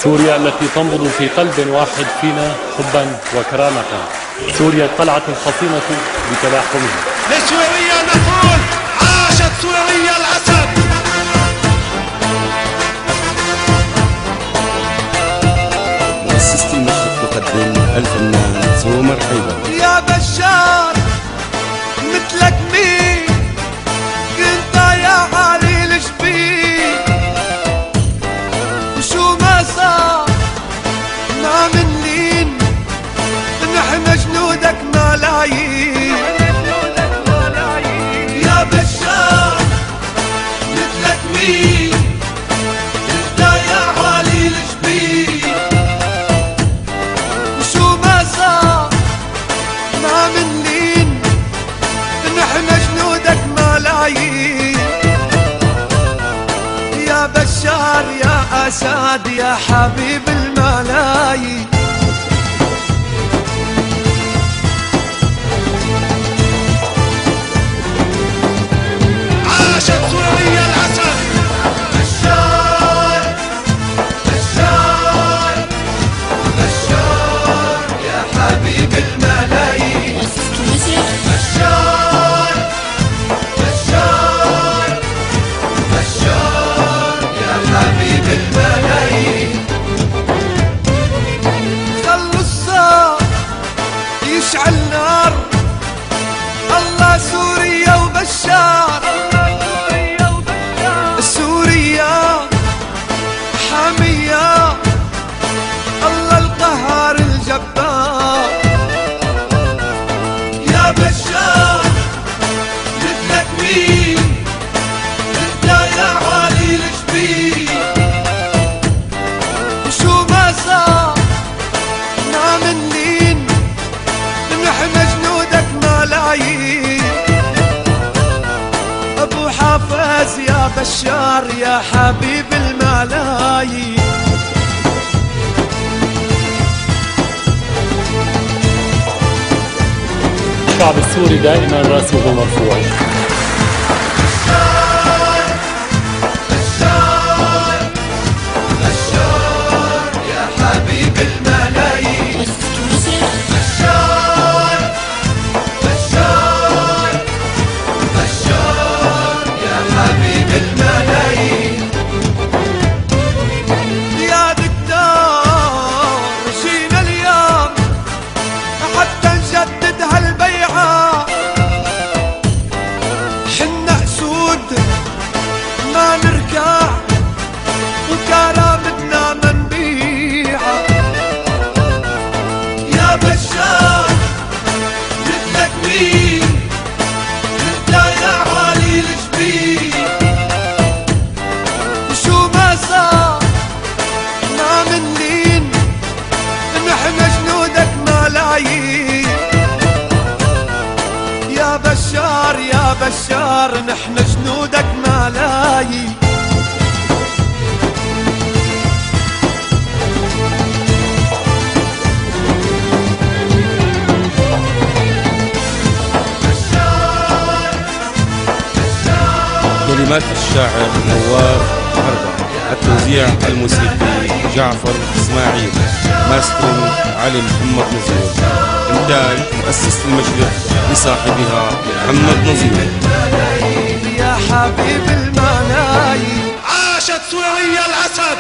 سوريا التي تنبض في قلب واحد فينا حبا وكرامة. سوريا القلعة الحصينة بتلاحمها. لسوريا نقول عاشت سوريا الأسد. مؤسسة المشرق تقدم الفنان سومر حيدر. يا بشار مثلك مين كنت يا علي الشبيب، شو ما صار ما منلين نحن جنودك ملايين. يا بشار مثلك مين كنت يا علي الشبيب، شو ما صار ما منلين نحن جنودك ملايين. يا بشار يا أسد يا حبيب الملايين. عاشت سوريا الأسد. بشار بشار بشار يا حبيب الملايين. بشار بشار بشار يا حبيب الملايين. خلوا الصار يشعل نار الله سوريا وبشار. سوريا حامية الله القهار الجبار. يا بشار مثلك مين انت يا علي الشبيب، شو ما صار ما منلين نحن جنودك ملايين. ابو حافظ يا بشار يا حبيب الملايين. الشعب السوري دائما راسه مرفوع. بشار بشار بشار يا حبيب الملايين. بشار بشار بشار يا حبيب الملايين. يا دكتور جينا اليوم حتى نجدد هالبيعة. حنا أسود ما نركع وكرامتنا ما نبيعها. يا بشار مثلك مين انت يا علي الشبيب، شو ما صار ما منلين نحن جنودك ملايين. يا بشار نحن جنودك ملايين. كلمات الشاعر نواف حربة، التوزيع الموسيقي جعفر إسماعيل، ماسترو علي محمد نزير، إنتاج مؤسسة المشرق لصاحبها محمد نزير. يا حبيب الملايين. عاشت سوريا الأسد.